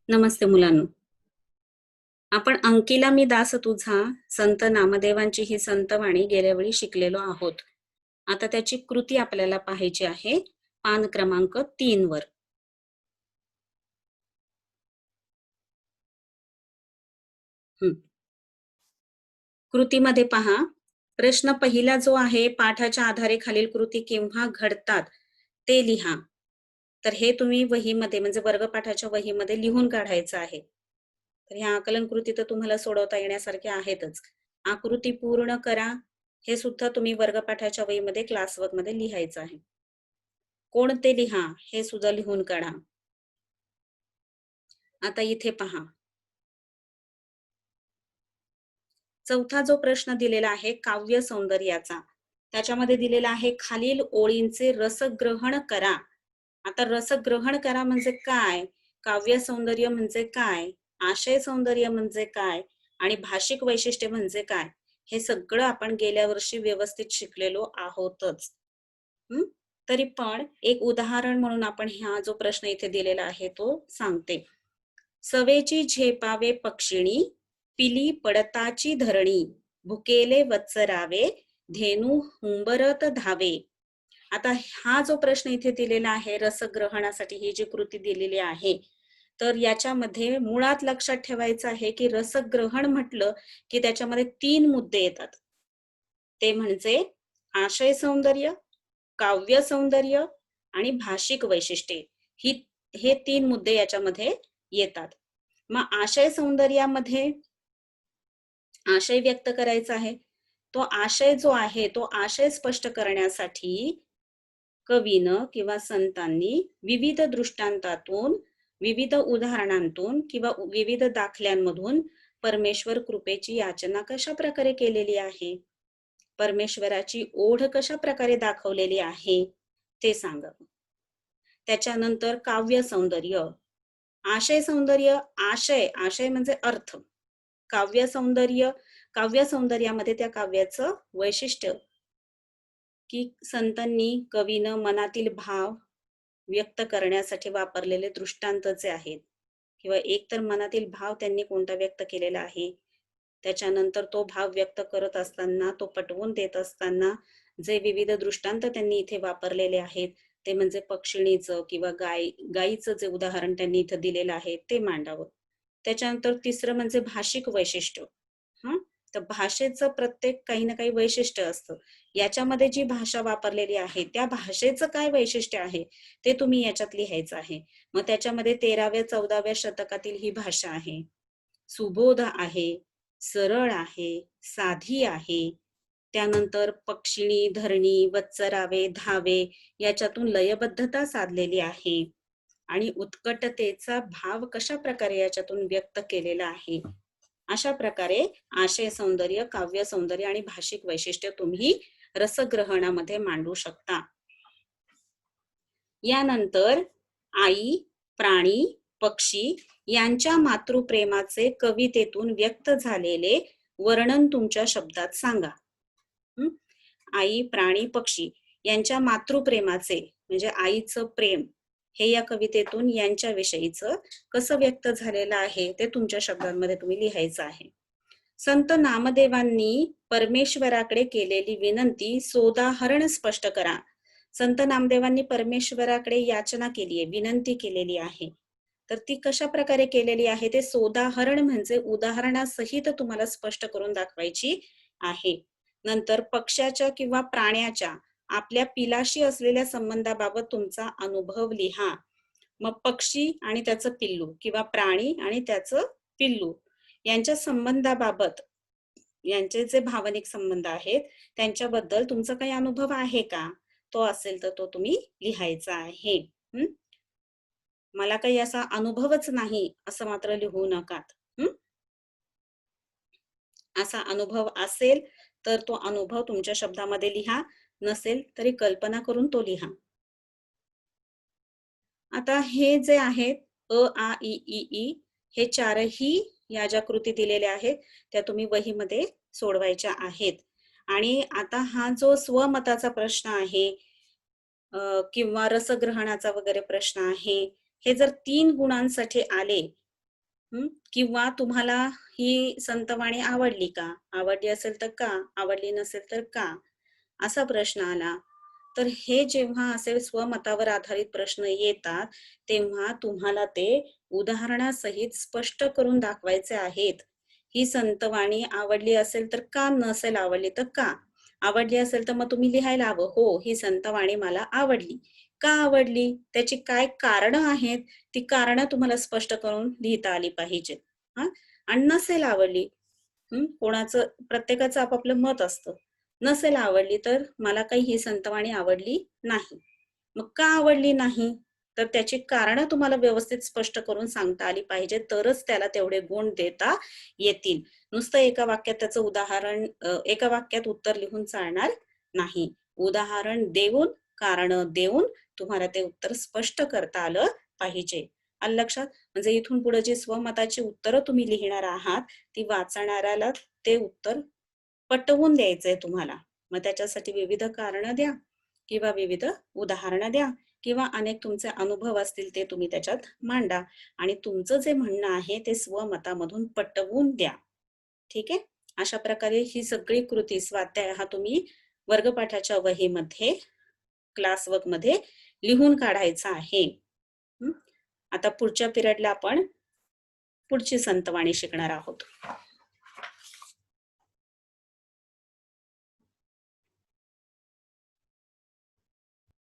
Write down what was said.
नमस्ते मुलांनो. आपण अंकिला मी दास तुझा संत नामदेवांची ही संतवाणी गेल्या वेळी शिकलेलो आहोत. आता त्याची कृती आपल्याला पाहायची आहे पान क्रमांक 3 वर. हं. कृतीमध्ये पहा, प्रश्न पहिला जो आहे पाठाच्या आधारे खालील कृती केव्हा घडतात ते लिहा. तर हे तुम्ही वहीमध्ये म्हणजे वर्गपाठाच्या वहीमध्ये लिहून काढायचं आहे. तर ह्या आकलन कृती तर तुम्हाला सोडवता येण्यासारख्या आहेतच. आकृती पूर्ण करा. हे सुद्धा तुम्ही वर्गपाठाच्या वहीमध्ये क्लास वर्कमध्ये लिहायचं आहे. कोण ते लिहा हे सुद्धा लिहून काढा. आता इथे पहा. चौथा जो प्रश्न दिलेला आहे काव्य सौंदर्याचा, त्याच्यामध्ये दिलेला आहे खालील ओळींचे रसग्रहण करा. आता रसग्रहण करा म्हणजे काय, काव्य सौंदर्य म्हणजे काय, आशय सौंदर्य म्हणजे काय आणि भाषिक वैशिष्ट्य म्हणजे काय, हे सगळं आपण गेल्या वर्षी व्यवस्थित शिकलेलो आहोतच. हं? तरी पण एक उदाहरण म्हणून आपण हा जो प्रश्न इथे दिलेला आहे तो सांगते. सवेची झेपावे पक्षिणी, पिली पडताची धरणी, भुकेले वत्सरावे, धेनू हुंबरत धावे. आता हा जो प्रश्न इथे दिलेला आहे रसग्रहणासाठी ही जी कृती दिलेली आहे, तर याच्यामध्ये मुळात लक्षात ठेवायचं आहे की रसग्रहण म्हटलं की त्याच्यामध्ये 3 मुद्दे येतात. ते म्हणजे आशय सौंदर्य, काव्य सौंदर्य आणि भाषिक वैशिष्ट्ये. ही हे 3 मुद्दे याच्यामध्ये येतात. मग आशय सौंदर्यामध्ये आशय व्यक्त करायचा आहे. तो आशय जो आहे तो आशय स्पष्ट करण्यासाठी कवीनं किंवा संतांनी विविध दृष्टांतातून, विविध उदाहरणांतून किंवा विविध दाखल्यांमधून परमेश्वर कृपेची याचना कशा प्रकारे केलेली आहे, परमेश्वराची ओढ कशा प्रकारे दाखवलेली आहे ते सांगावं. त्याच्यानंतर काव्य सौंदर्य, आशय सौंदर्य, आशय आशय म्हणजे अर्थ, काव्य सौंदर्य, काव्य सौंदर्यामध्ये त्या काव्याचं वैशिष्ट्य की संतांनी कवीनं मनातील भाव व्यक्त करण्यासाठी वापरलेले दृष्टांत जे आहेत किंवा एक तर मनातील भाव त्यांनी कोणता व्यक्त केलेला आहे, त्याच्यानंतर तो भाव व्यक्त करत असताना तो पटवून देत असताना जे विविध दृष्टांत त्यांनी इथे वापरलेले आहेत ते म्हणजे पक्षिणीचं किंवा गायीचं जे उदाहरण त्यांनी इथं दिलेलं आहे ते मांडावं. त्याच्यानंतर तिसरं म्हणजे भाषिक वैशिष्ट्य. हा, तर भाषेचं प्रत्येक काही ना काही वैशिष्ट्य असतं. याच्यामध्ये जी भाषा वापरलेली आहे त्या भाषेचं काय वैशिष्ट्य आहे ते तुम्ही याच्यात लिहायचं आहे. मग त्याच्यामध्ये 13व्या-14व्या शतकातील ही भाषा आहे, सुबोध आहे, सरळ आहे, साधी आहे. त्यानंतर पक्षिणी, धरणी, वत्सरावे, धावे याच्यातून लयबद्धता साधलेली आहे आणि उत्कटतेचा भाव कशा प्रकारे याच्यातून व्यक्त केलेला आहे. अशा प्रकारे आशय सौंदर्य, काव्य सौंदर्य आणि भाषिक वैशिष्ट्य तुम्ही रसग्रहणामध्ये मांडू शकता. यानंतर आई, प्राणी, पक्षी यांच्या मातृप्रेमाचे कवितेतून व्यक्त झालेले वर्णन तुमच्या शब्दात सांगा. आई, प्राणी, पक्षी यांच्या मातृप्रेमाचे म्हणजे आईचं प्रेम हे या कवितेतून यांच्याविषयीचं कसं व्यक्त झालेलं आहे ते तुमच्या शब्दांमध्ये तुम्ही लिहायचं आहे. संत नामदेवांनी परमेश्वराकडे केलेली विनंती सोदाहरण स्पष्ट करा. संत नामदेवांनी परमेश्वराकडे याचना केली आहे, विनंती केलेली आहे, तर ती कशा प्रकारे केलेली आहे ते सोदाहरण म्हणजे उदाहरणासहित तुम्हाला स्पष्ट करून दाखवायची आहे. नंतर पक्ष्याच्या किंवा प्राण्याच्या आपल्या पिलाशी असलेल्या संबंधाबाबत तुमचा अनुभव लिहा. मग पक्षी आणि त्याचं पिल्लू किंवा प्राणी आणि त्याचं पिल्लू यांच्या संबंधाबाबत, यांचे जे भावनिक संबंध आहेत त्यांच्याबद्दल तुमचा काही अनुभव आहे का, तो असेल तर तो तुम्ही लिहायचा आहे. मला काही असा अनुभवच नाही असं मात्र लिहू नकात. असा अनुभव असेल तर तो अनुभव तुमच्या शब्दामध्ये लिहा, नसेल तरी कल्पना करून तो लिहा. आता हे जे आहेत अ, आ, इ, ई हे चारही या ज्या कृती दिलेल्या आहेत त्या तुम्ही वहीमध्ये सोडवायच्या आहेत. आणि आता हा जो स्वमताचा प्रश्न आहे किंवा रसग्रहणाचा वगैरे प्रश्न आहे, हे जर 3 गुणांसाठी आले किंवा तुम्हाला ही संतवाणी आवडली का? आवडली असेल तर का? आवडली नसेल तर का? असा प्रश्न आला. तर हे जेव्हा असे स्वमतावर आधारित प्रश्न येतात, तेव्हा तुम्हाला ते उदाहरणासहित स्पष्ट करून दाखवायचे आहेत. ही संतवाणी आवडली असेल तर का? नसेल आवडली तर का? आवडली असेल तर मग तुम्ही लिहायला हवं, हो, ही संतवाणी मला आवडली. का आवडली? त्याची काय कारणं आहेत? ती कारणं तुम्हाला स्पष्ट करून लिहिता आली पाहिजेत. हां. आणि नसेल आवडली, कोणाचं प्रत्येकाचं आपापलं मत असतं. नसेल आवडली तर मला काही ही संतवाणी आवडली नाही. मग का आवडली नाही? तर त्याची कारणं तुम्हाला व्यवस्थित स्पष्ट करून सांगता आली पाहिजे, तरच त्याला तेवढे गुण देता येतील. नुसतं एका वाक्यात त्याचं उदाहरण एका वाक्यात उत्तर लिहून चालणार नाही. उदाहरण देऊन, कारणं देऊन तुम्हाला ते उत्तर स्पष्ट करता आलं पाहिजे. आलं लक्षात? म्हणजे इथून पुढे जी स्वमताची उत्तरं तुम्ही लिहिणार आहात, ती वाचणाऱ्याला ते उत्तर पटवून द्यायचंय तुम्हाला. मग त्याच्यासाठी विविध कारणं द्या किंवा विविध उदाहरणं द्या किंवा अनेक तुमचे अनुभव असतील ते तुम्ही त्याच्यात मांडा आणि तुमचं जे म्हणणं आहे ते स्वमतामधून पटवून द्या. ठीक आहे? अशा प्रकारे ही सगळी कृती स्वाध्याय हा तुम्ही वर्गपाठाच्या वहीमध्ये, क्लास वर्कमध्ये लिहून काढायचा आहे. हं. आता पुढच्या पिरियडला आपण पुढची संतवाणी शिकणार आहोत.